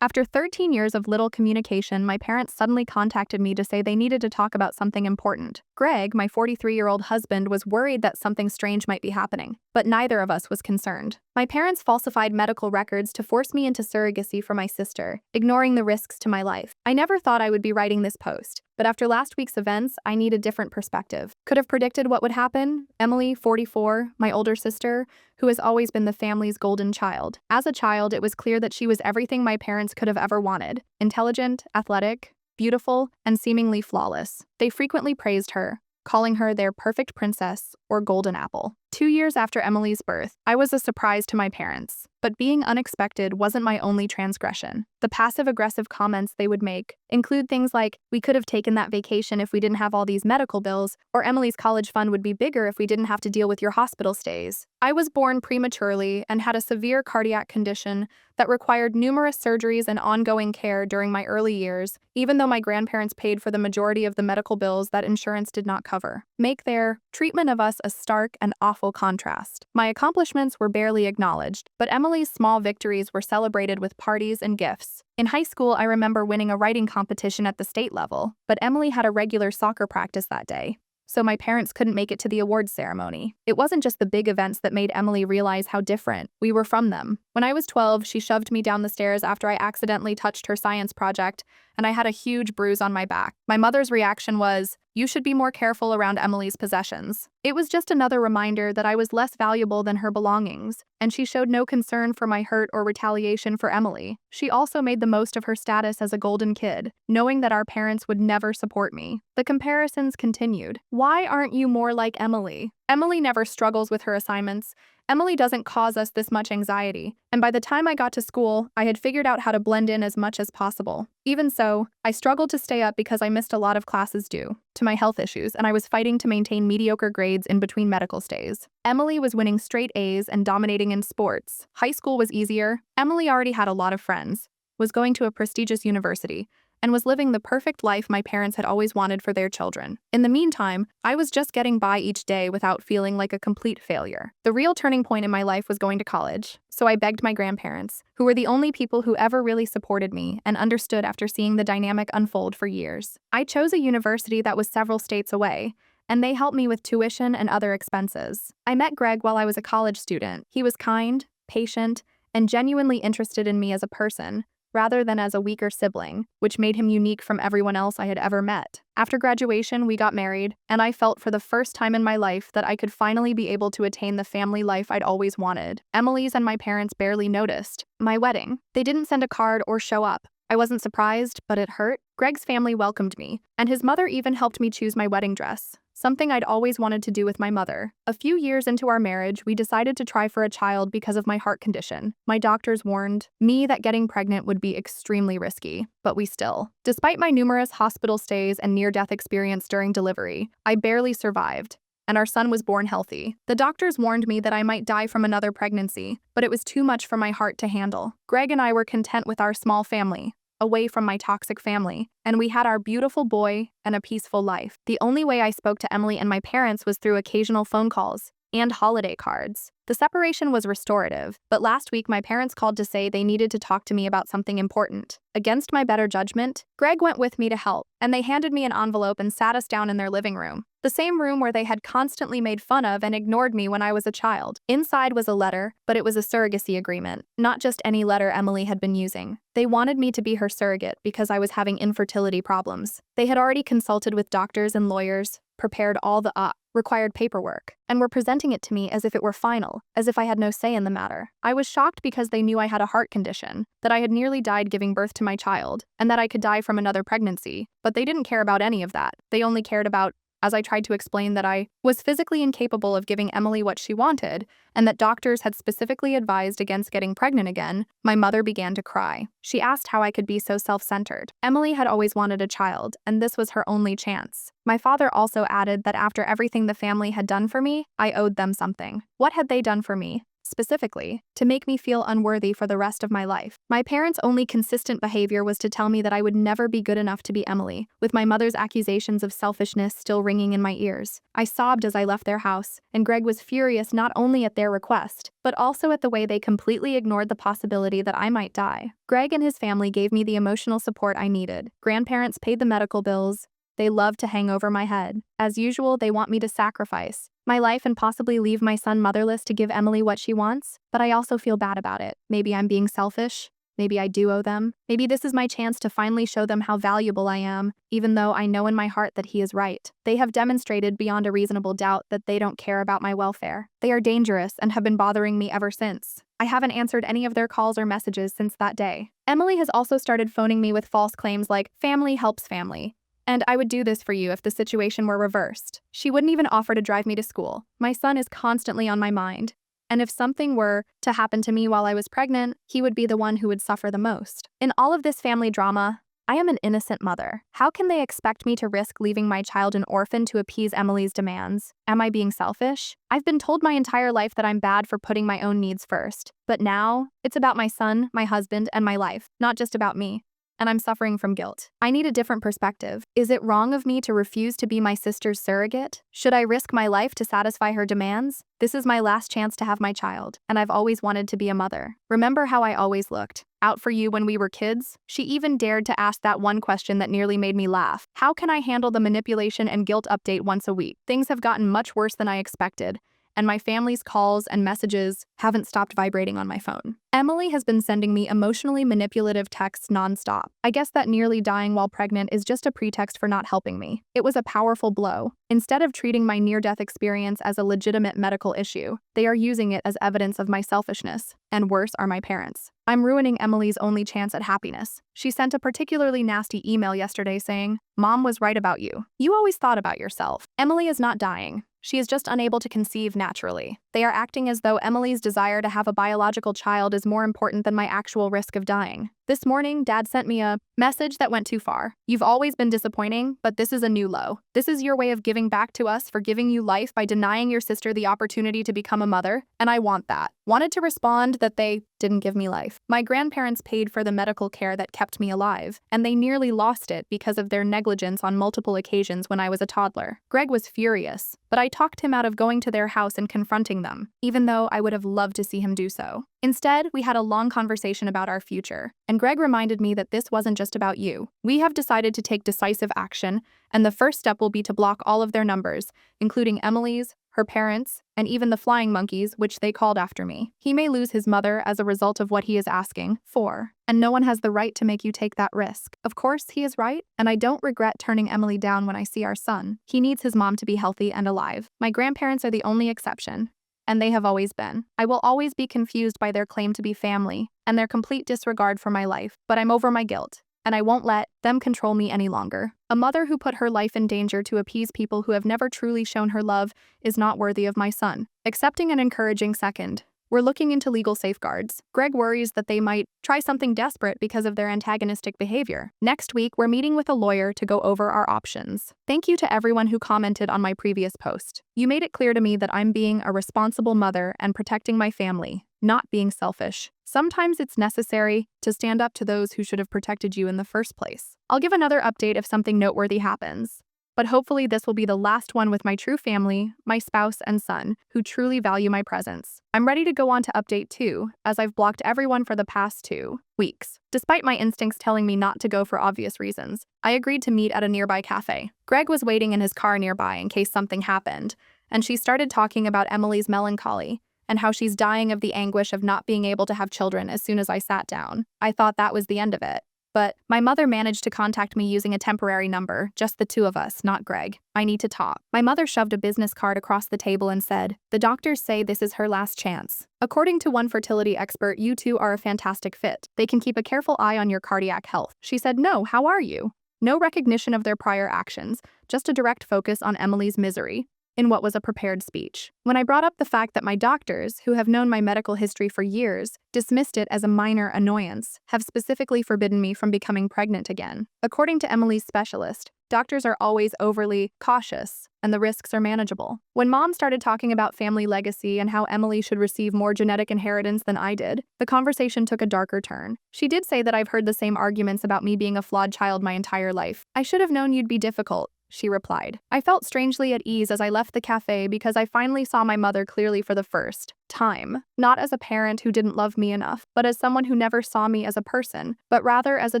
After 13 years of little communication, my parents suddenly contacted me to say they needed to talk about something important. Greg, my 43-year-old husband, was worried that something strange might be happening, but neither of us was concerned. My parents falsified medical records to force me into surrogacy for my sister, ignoring the risks to my life. I never thought I would be writing this post, but after last week's events, I need a different perspective. Could have predicted what would happen? Emily, 44, my older sister, who has always been the family's golden child. As a child, it was clear that she was everything my parents could have ever wanted: intelligent, athletic, beautiful, and seemingly flawless. They frequently praised her, calling her their perfect princess or golden apple. 2 years after Emily's birth, I was a surprise to my parents. But being unexpected wasn't my only transgression. The passive-aggressive comments they would make include things like, "We could have taken that vacation if we didn't have all these medical bills," or "Emily's college fund would be bigger if we didn't have to deal with your hospital stays." I was born prematurely and had a severe cardiac condition that required numerous surgeries and ongoing care during my early years, even though my grandparents paid for the majority of the medical bills that insurance did not cover. Make their treatment of us a stark and awful contrast. My accomplishments were barely acknowledged, but Emily's small victories were celebrated with parties and gifts. In high school, I remember winning a writing competition at the state level, but Emily had a regular soccer practice that day, so my parents couldn't make it to the awards ceremony. It wasn't just the big events that made Emily realize how different we were from them. When I was 12, she shoved me down the stairs after I accidentally touched her science project, and I had a huge bruise on my back. My mother's reaction was, "You should be more careful around Emily's possessions." It was just another reminder that I was less valuable than her belongings, and she showed no concern for my hurt or retaliation for Emily. She also made the most of her status as a golden kid, knowing that our parents would never support me. The comparisons continued. Why aren't you more like Emily? Emily never struggles with her assignments. Emily doesn't cause us this much anxiety, and by the time I got to school, I had figured out how to blend in as much as possible. Even so, I struggled to stay up because I missed a lot of classes due to my health issues, and I was fighting to maintain mediocre grades in between medical stays. Emily was winning straight A's and dominating in sports. High school was easier. Emily already had a lot of friends, was going to a prestigious university, and was living the perfect life my parents had always wanted for their children. In the meantime, I was just getting by each day without feeling like a complete failure. The real turning point in my life was going to college, so I begged my grandparents, who were the only people who ever really supported me and understood after seeing the dynamic unfold for years. I chose a university that was several states away, and they helped me with tuition and other expenses. I met Greg while I was a college student. He was kind, patient, and genuinely interested in me as a person, rather than as a weaker sibling, which made him unique from everyone else I had ever met. After graduation, we got married, and I felt for the first time in my life that I could finally be able to attain the family life I'd always wanted. Emily's and my parents barely noticed my wedding. They didn't send a card or show up. I wasn't surprised, but it hurt. Greg's family welcomed me, and his mother even helped me choose my wedding dress, something I'd always wanted to do with my mother. A few years into our marriage, we decided to try for a child because of my heart condition. My doctors warned me that getting pregnant would be extremely risky, but we still. Despite my numerous hospital stays and near-death experience during delivery, I barely survived, and our son was born healthy. The doctors warned me that I might die from another pregnancy, but it was too much for my heart to handle. Greg and I were content with our small family, away from my toxic family, and we had our beautiful boy and a peaceful life. The only way I spoke to Emily and my parents was through occasional phone calls and holiday cards. The separation was restorative, but last week my parents called to say they needed to talk to me about something important. Against my better judgment, Greg went with me to help, and they handed me an envelope and sat us down in their living room, the same room where they had constantly made fun of and ignored me when I was a child. Inside was a letter, but it was a surrogacy agreement, not just any letter Emily had been using. They wanted me to be her surrogate because I was having infertility problems. They had already consulted with doctors and lawyers, prepared all the required paperwork, and were presenting it to me as if it were final, as if I had no say in the matter. I was shocked because they knew I had a heart condition, that I had nearly died giving birth to my child, and that I could die from another pregnancy, but they didn't care about any of that. They only cared about, as I tried to explain, that I was physically incapable of giving Emily what she wanted, and that doctors had specifically advised against getting pregnant again. My mother began to cry. She asked how I could be so self-centered. Emily had always wanted a child, and this was her only chance. My father also added that after everything the family had done for me, I owed them something. What had they done for me? specifically, to make me feel unworthy for the rest of my life. My parents' only consistent behavior was to tell me that I would never be good enough to be Emily, with my mother's accusations of selfishness still ringing in my ears. I sobbed as I left their house, and Greg was furious not only at their request, but also at the way they completely ignored the possibility that I might die. Greg and his family gave me the emotional support I needed. Grandparents paid the medical bills. They love to hang over my head. As usual, they want me to sacrifice my life and possibly leave my son motherless to give Emily what she wants, but I also feel bad about it. Maybe I'm being selfish. Maybe I do owe them. Maybe this is my chance to finally show them how valuable I am, even though I know in my heart that he is right. They have demonstrated beyond a reasonable doubt that they don't care about my welfare. They are dangerous and have been bothering me ever since. I haven't answered any of their calls or messages since that day. Emily has also started phoning me with false claims like, "Family helps family," and "I would do this for you if the situation were reversed." She wouldn't even offer to drive me to school. My son is constantly on my mind. And if something were to happen to me while I was pregnant, he would be the one who would suffer the most. In all of this family drama, I am an innocent mother. How can they expect me to risk leaving my child an orphan to appease Emily's demands? Am I being selfish? I've been told my entire life that I'm bad for putting my own needs first. But now, it's about my son, my husband, and my life, not just about me. And I'm suffering from guilt. I need a different perspective. Is it wrong of me to refuse to be my sister's surrogate? Should I risk my life to satisfy her demands? This is my last chance to have my child, and I've always wanted to be a mother. Remember how I always looked out for you when we were kids? She even dared to ask that one question that nearly made me laugh. How can I handle the manipulation and guilt update once a week? Things have gotten much worse than I expected, and my family's calls and messages haven't stopped vibrating on my phone. Emily has been sending me emotionally manipulative texts nonstop. I guess that nearly dying while pregnant is just a pretext for not helping me. It was a powerful blow. Instead of treating my near-death experience as a legitimate medical issue, they are using it as evidence of my selfishness. And worse are my parents. I'm ruining Emily's only chance at happiness. She sent a particularly nasty email yesterday saying, "Mom was right about you. You always thought about yourself. Emily is not dying. She is just unable to conceive naturally." They are acting as though Emily's desire to have a biological child is more important than my actual risk of dying. This morning, Dad sent me a message that went too far. "You've always been disappointing, but this is a new low. This is your way of giving back to us for giving you life by denying your sister the opportunity to become a mother, and I want that." Wanted to respond that they didn't give me life. My grandparents paid for the medical care that kept me alive, and they nearly lost it because of their negligence on multiple occasions when I was a toddler. Greg was furious, but I talked him out of going to their house and confronting them, even though I would have loved to see him do so. Instead, we had a long conversation about our future, and Greg reminded me that this wasn't just about you. We have decided to take decisive action, and the first step will be to block all of their numbers, including Emily's, her parents, and even the flying monkeys, which they called after me. He may lose his mother as a result of what he is asking for, and no one has the right to make you take that risk. Of course, he is right, and I don't regret turning Emily down when I see our son. He needs his mom to be healthy and alive. My grandparents are the only exception, and they have always been. I will always be confused by their claim to be family and their complete disregard for my life, but I'm over my guilt, and I won't let them control me any longer. A mother who put her life in danger to appease people who have never truly shown her love is not worthy of my son. Accepting an encouraging second. We're looking into legal safeguards. Greg worries that they might try something desperate because of their antagonistic behavior. Next week, we're meeting with a lawyer to go over our options. Thank you to everyone who commented on my previous post. You made it clear to me that I'm being a responsible mother and protecting my family, not being selfish. Sometimes it's necessary to stand up to those who should have protected you in the first place. I'll give another update if something noteworthy happens, but hopefully this will be the last one with my true family, my spouse and son, who truly value my presence. I'm ready to go on to update 2, as I've blocked everyone for the past 2 weeks. Despite my instincts telling me not to go for obvious reasons, I agreed to meet at a nearby cafe. Greg was waiting in his car nearby in case something happened, and she started talking about Emily's melancholy and how she's dying of the anguish of not being able to have children as soon as I sat down. I thought that was the end of it. But my mother managed to contact me using a temporary number, just the two of us, not Greg. I need to talk. My mother shoved a business card across the table and said, "The doctors say this is her last chance. According to one fertility expert, you two are a fantastic fit. They can keep a careful eye on your cardiac health." She said, "No, how are you?" No recognition of their prior actions, just a direct focus on Emily's misery in what was a prepared speech. When I brought up the fact that my doctors, who have known my medical history for years, dismissed it as a minor annoyance, have specifically forbidden me from becoming pregnant again. According to Emily's specialist, Doctors are always overly cautious, and the risks are manageable. When Mom started talking about family legacy and how Emily should receive more genetic inheritance than I did, the conversation took a darker turn. She did say that I've heard the same arguments about me being a flawed child my entire life. I should have known you'd be difficult, she replied. I felt strangely at ease as I left the cafe because I finally saw my mother clearly for the first time, not as a parent who didn't love me enough, but as someone who never saw me as a person, but rather as a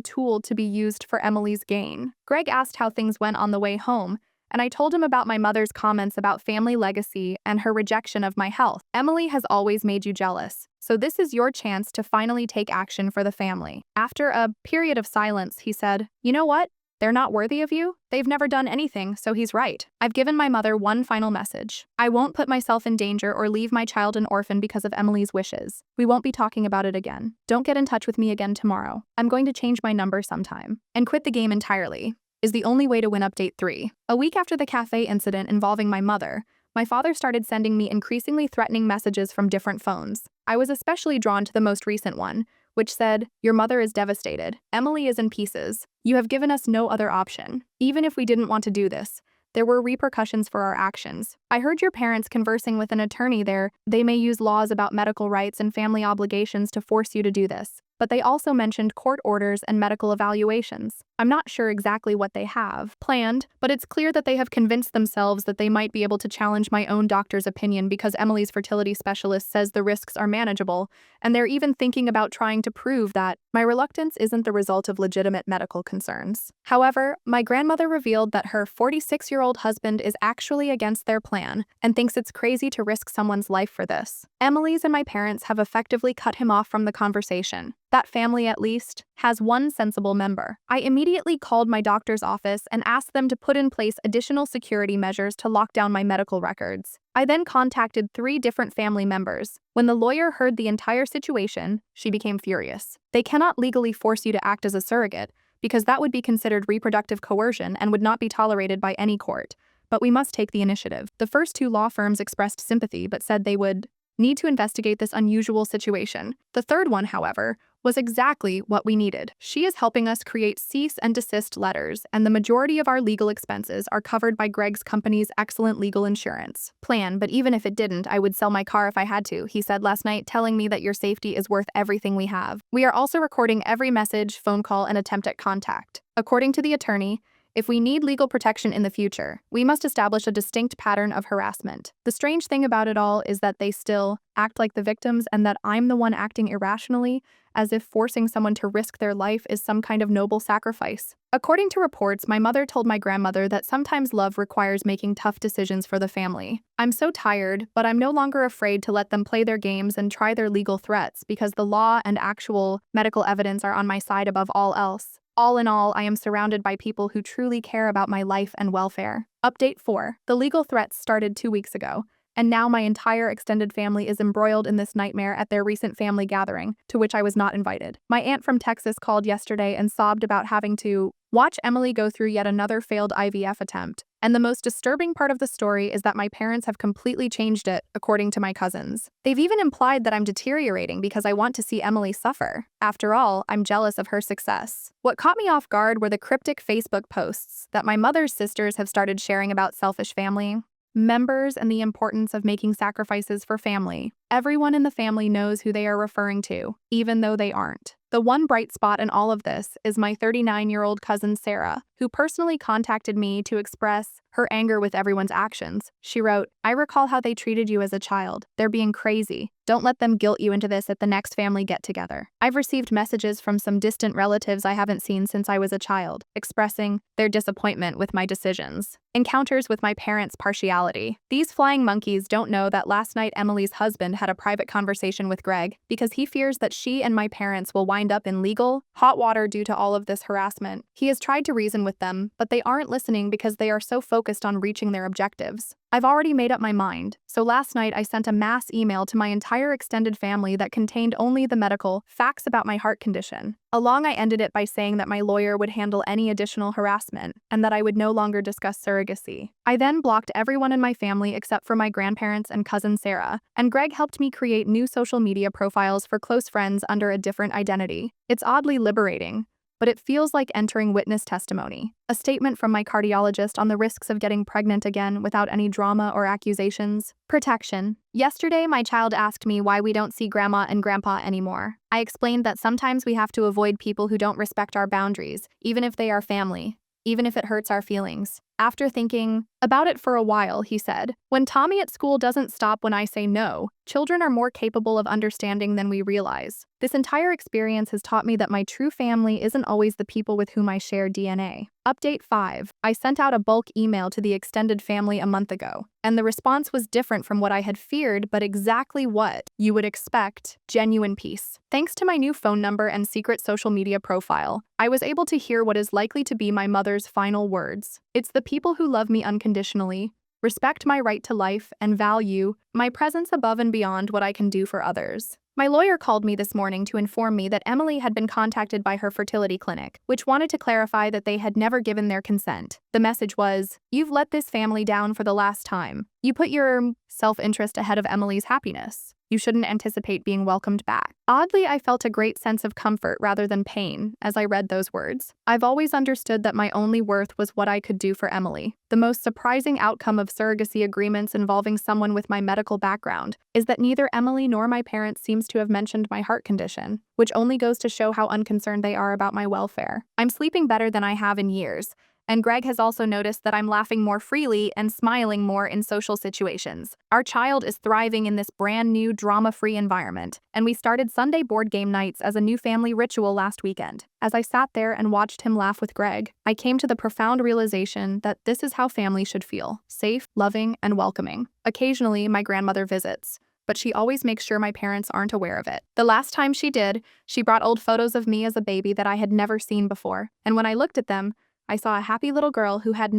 tool to be used for Emily's gain. Greg asked how things went on the way home, and I told him about my mother's comments about family legacy and her rejection of my health. Emily has always made you jealous, so this is your chance to finally take action for the family. After a period of silence, he said, "You know what? They're not worthy of you? They've never done anything, so he's right. I've given my mother one final message. I won't put myself in danger or leave my child an orphan because of Emily's wishes. We won't be talking about it again. Don't get in touch with me again tomorrow. I'm going to change my number sometime and quit the game entirely," is the only way to win update 3. A week after the cafe incident involving my mother, my father started sending me increasingly threatening messages from different phones. I was especially drawn to the most recent one, which said, "Your mother is devastated. Emily is in pieces. You have given us no other option. Even if we didn't want to do this, there were repercussions for our actions. I heard your parents conversing with an attorney there. They may use laws about medical rights and family obligations to force you to do this. But they also mentioned court orders and medical evaluations. I'm not sure exactly what they have planned, but it's clear that they have convinced themselves that they might be able to challenge my own doctor's opinion because Emily's fertility specialist says the risks are manageable, and they're even thinking about trying to prove that my reluctance isn't the result of legitimate medical concerns. However, my grandmother revealed that her 46-year-old husband is actually against their plan and thinks it's crazy to risk someone's life for this. Emily's and my parents have effectively cut him off from the conversation. That family, at least, has one sensible member. I immediately called my doctor's office and asked them to put in place additional security measures to lock down my medical records. I then contacted 3 different family members. When the lawyer heard the entire situation, she became furious. They cannot legally force you to act as a surrogate, because that would be considered reproductive coercion and would not be tolerated by any court. But we must take the initiative. The first 2 law firms expressed sympathy but said they would need to investigate this unusual situation. The third one, however, was exactly what we needed. She is helping us create cease and desist letters, and the majority of our legal expenses are covered by Greg's company's excellent legal insurance plan, but even if it didn't, I would sell my car if I had to, he said last night, telling me that your safety is worth everything we have. We are also recording every message, phone call, and attempt at contact. According to the attorney, if we need legal protection in the future, we must establish a distinct pattern of harassment. The strange thing about it all is that they still act like the victims and that I'm the one acting irrationally, as if forcing someone to risk their life is some kind of noble sacrifice. According to reports, my mother told my grandmother that sometimes love requires making tough decisions for the family. I'm so tired, but I'm no longer afraid to let them play their games and try their legal threats because the law and actual medical evidence are on my side above all else. All in all, I am surrounded by people who truly care about my life and welfare. Update 4. The legal threats started 2 weeks ago, and now my entire extended family is embroiled in this nightmare at their recent family gathering, to which I was not invited. My aunt from Texas called yesterday and sobbed about having to watch Emily go through yet another failed IVF attempt. And the most disturbing part of the story is that my parents have completely changed it, according to my cousins. They've even implied that I'm deteriorating because I want to see Emily suffer. After all, I'm jealous of her success. What caught me off guard were the cryptic Facebook posts that my mother's sisters have started sharing about selfish family members and the importance of making sacrifices for family. Everyone in the family knows who they are referring to, even though they aren't. The one bright spot in all of this is my 39-year-old cousin Sarah, who personally contacted me to express her anger with everyone's actions. She wrote, "I recall how they treated you as a child. They're being crazy. Don't let them guilt you into this at the next family get-together." I've received messages from some distant relatives I haven't seen since I was a child, expressing their disappointment with my decisions. Encounters with my parents' partiality. These flying monkeys don't know that last night Emily's husband had a private conversation with Greg because he fears that she and my parents will wind up in legal hot water due to all of this harassment. He has tried to reason with them, but they aren't listening because they are so focused on reaching their objectives. I've already made up my mind, so last night I sent a mass email to my entire extended family that contained only the medical facts about my heart condition. Along I ended it by saying that my lawyer would handle any additional harassment and that I would no longer discuss surrogacy. I then blocked everyone in my family except for my grandparents and cousin Sarah, and Greg helped me create new social media profiles for close friends under a different identity. It's oddly liberating, but it feels like entering witness testimony. A statement from my cardiologist on the risks of getting pregnant again without any drama or accusations. Protection. Yesterday, my child asked me why we don't see grandma and grandpa anymore. I explained that sometimes we have to avoid people who don't respect our boundaries, even if they are family, even if it hurts our feelings. After thinking about it for a while, he said, "When Tommy at school doesn't stop when I say no, children are more capable of understanding than we realize. This entire experience has taught me that my true family isn't always the people with whom I share DNA." Update 5. I sent out a bulk email to the extended family a month ago, and the response was different from what I had feared, but exactly what you would expect: genuine peace. Thanks to my new phone number and secret social media profile, I was able to hear what is likely to be my mother's final words. "It's the people who love me unconditionally, respect my right to life, and value my presence above and beyond what I can do for others." My lawyer called me this morning to inform me that Emily had been contacted by her fertility clinic, which wanted to clarify that they had never given their consent. The message was, "You've let this family down for the last time. You put your self-interest ahead of Emily's happiness. You shouldn't anticipate being welcomed back." Oddly, I felt a great sense of comfort rather than pain as I read those words. I've always understood that my only worth was what I could do for Emily. The most surprising outcome of surrogacy agreements involving someone with my medical background is that neither Emily nor my parents seems to have mentioned my heart condition, which only goes to show how unconcerned they are about my welfare. I'm sleeping better than I have in years, and Greg has also noticed that I'm laughing more freely and smiling more in social situations. Our child is thriving in this brand new, drama-free environment, and we started Sunday board game nights as a new family ritual last weekend. As I sat there and watched him laugh with Greg, I came to the profound realization that this is how family should feel: safe, loving, and welcoming. Occasionally, my grandmother visits, but she always makes sure my parents aren't aware of it. The last time she did, she brought old photos of me as a baby that I had never seen before, and when I looked at them, I saw a happy little girl who had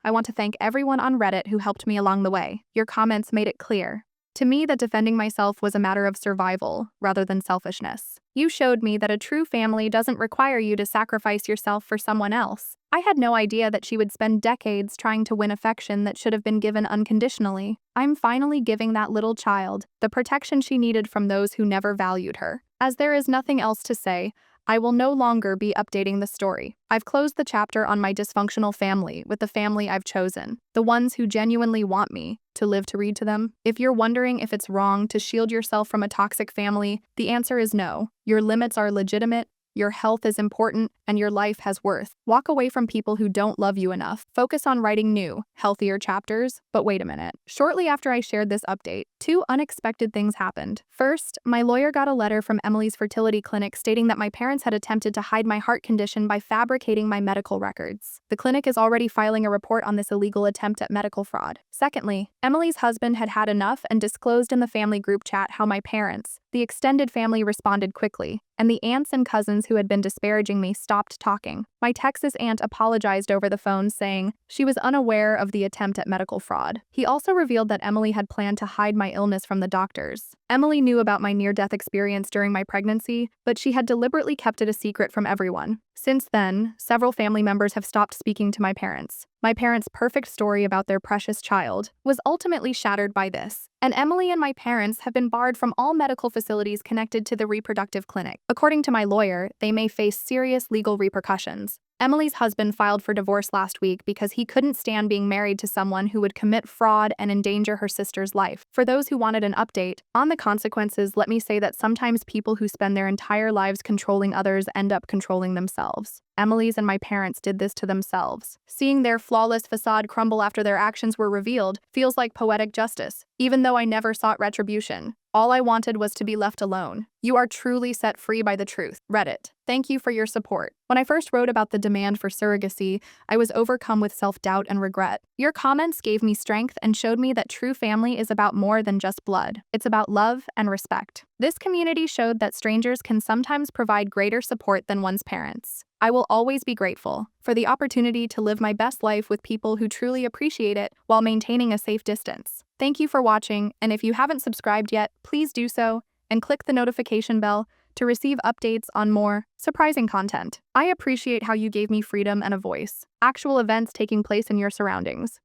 I want to thank everyone on Reddit who helped me along the way. Your comments made it clear to me that defending myself was a matter of survival rather than selfishness. You showed me that a true family doesn't require you to sacrifice yourself for someone else. I had no idea that she would spend decades trying to win affection that should have been given unconditionally. I'm finally giving that little child the protection she needed from those who never valued her. As there is nothing else to say, I will no longer be updating the story. I've closed the chapter on my dysfunctional family with the family I've chosen, the ones who genuinely want me to live to read to them. If you're wondering if it's wrong to shield yourself from a toxic family, the answer is no. Your limits are legitimate, your health is important, and your life has worth. Walk away from people who don't love you enough. Focus on writing new, healthier chapters. But wait a minute. Shortly after I shared this update, two unexpected things happened. First, my lawyer got a letter from Emily's fertility clinic stating that my parents had attempted to hide my heart condition by fabricating my medical records. The clinic is already filing a report on this illegal attempt at medical fraud. Secondly, Emily's husband had had enough and disclosed in the family group chat how my parents, the extended family, responded quickly, and the aunts and cousins who had been disparaging me stopped talking. My Texas aunt apologized over the phone, saying she was unaware of the attempt at medical fraud. He also revealed that Emily had planned to hide my illness from the doctors. Emily knew about my near-death experience during my pregnancy, but she had deliberately kept it a secret from everyone. Since then, several family members have stopped speaking to my parents. My parents' perfect story about their precious child was ultimately shattered by this, and Emily and my parents have been barred from all medical facilities connected to the reproductive clinic. According to my lawyer, they may face serious legal repercussions. Emily's husband filed for divorce last week because he couldn't stand being married to someone who would commit fraud and endanger her sister's life. For those who wanted an update on the consequences, let me say that sometimes people who spend their entire lives controlling others end up controlling themselves. Emily's and my parents did this to themselves. Seeing their flawless facade crumble after their actions were revealed feels like poetic justice, even though I never sought retribution. All I wanted was to be left alone. You are truly set free by the truth. Reddit. Thank you for your support. When I first wrote about the demand for surrogacy, I was overcome with self-doubt and regret. Your comments gave me strength and showed me that true family is about more than just blood. It's about love and respect. This community showed that strangers can sometimes provide greater support than one's parents. I will always be grateful for the opportunity to live my best life with people who truly appreciate it while maintaining a safe distance. Thank you for watching, and if you haven't subscribed yet, please do so and click the notification bell to receive updates on more surprising content. I appreciate how you gave me freedom and a voice, actual events taking place in your surroundings.